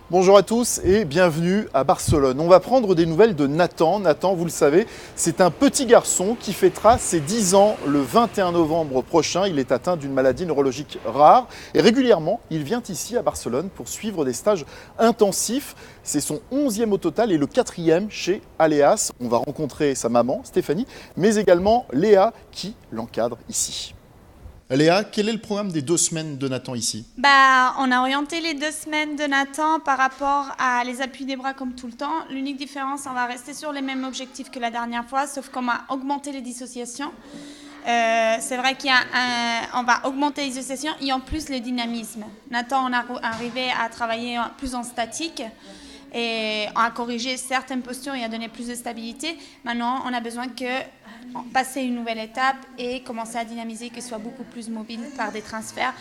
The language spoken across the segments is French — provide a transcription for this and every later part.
Bonjour à tous et bienvenue à Barcelone. On va prendre des nouvelles de Nathan. Nathan, vous le savez, c'est un petit garçon qui fêtera ses 10 ans le 21 novembre prochain. Il est atteint d'une maladie neurologique rare et régulièrement, il vient ici à Barcelone pour suivre des stages intensifs. C'est son 11e au total et le 4e chez Aleas. On va rencontrer sa maman, Stéphanie, mais également Léa qui l'encadre ici. Léa, quel est le programme des 2 semaines de Nathan ici? On a orienté les 2 semaines de Nathan par rapport à les appuis des bras comme tout le temps. L'unique différence, on va rester sur les mêmes objectifs que la dernière fois, sauf qu'on va augmenter les dissociations. C'est vrai qu'on va augmenter les dissociations et en plus le dynamisme. Nathan, on a arrivé à travailler plus en statique et on a corrigé certaines postures et a donné plus de stabilité. Maintenant, on a besoin que passer une nouvelle étape et commencer à dynamiser, qu'il soit beaucoup plus mobile par des transferts,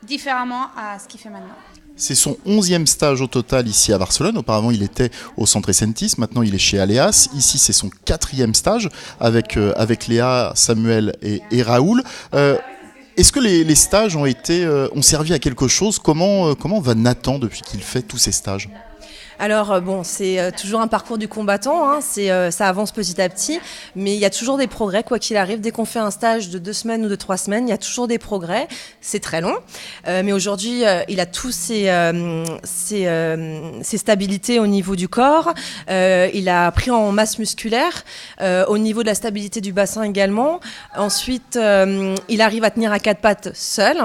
différemment à ce qu'il fait maintenant. C'est son 11e stage au total ici à Barcelone. Auparavant, il était au Centre Essentis. Maintenant, il est chez Aleas. Ici, c'est son 4e stage avec Léa, Samuel et Raoul. Est-ce que les stages ont servi à quelque chose? Comment va Nathan depuis qu'il fait tous ces stages? Alors c'est toujours un parcours du combattant, hein, ça avance petit à petit, mais il y a toujours des progrès quoi qu'il arrive. Dès qu'on fait un stage de 2 semaines ou de 3 semaines, il y a toujours des progrès. C'est très long, mais aujourd'hui il a tous ses stabilités au niveau du corps. Il a pris en masse musculaire, au niveau de la stabilité du bassin également. Ensuite, il arrive à tenir à 4 pattes seul.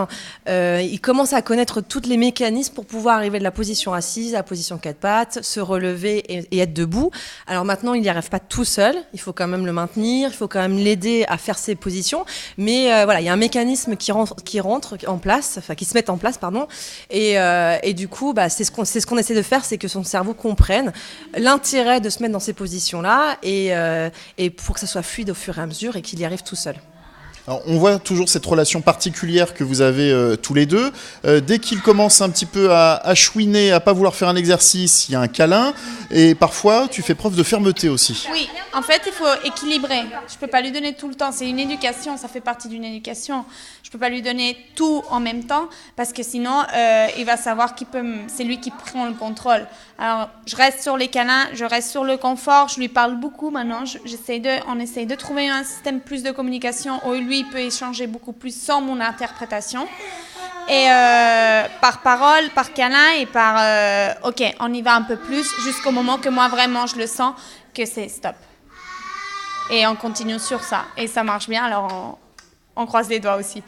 Il commence à connaître tous les mécanismes pour pouvoir arriver de la position assise à la position 4 pattes, se relever et être debout. Alors maintenant, il n'y arrive pas tout seul. Il faut quand même le maintenir, il faut quand même l'aider à faire ses positions. Mais voilà, il y a un mécanisme qui rentre en place, enfin qui se met en place, pardon. Et du coup, c'est ce qu'on essaie de faire, c'est que son cerveau comprenne l'intérêt de se mettre dans ces positions-là et pour que ça soit fluide au fur et à mesure et qu'il y arrive tout seul. Alors, on voit toujours cette relation particulière que vous avez tous les deux. Dès qu'il commence un petit peu à chouiner, à pas vouloir faire un exercice, il y a un câlin. Et parfois, tu fais preuve de fermeté aussi. Oui, en fait, il faut équilibrer. Je ne peux pas lui donner tout le temps. C'est une éducation, ça fait partie d'une éducation. Je ne peux pas lui donner tout en même temps parce que sinon, il va savoir c'est lui qui prend le contrôle. Alors, je reste sur les câlins, je reste sur le confort. Je lui parle beaucoup maintenant. On essaye de trouver un système plus de communication où lui peut échanger beaucoup plus sans mon interprétation. Et par parole, par câlin et par OK, on y va un peu plus jusqu'au moment que moi vraiment je le sens que c'est stop. Et on continue sur ça. Et ça marche bien, alors on croise les doigts aussi.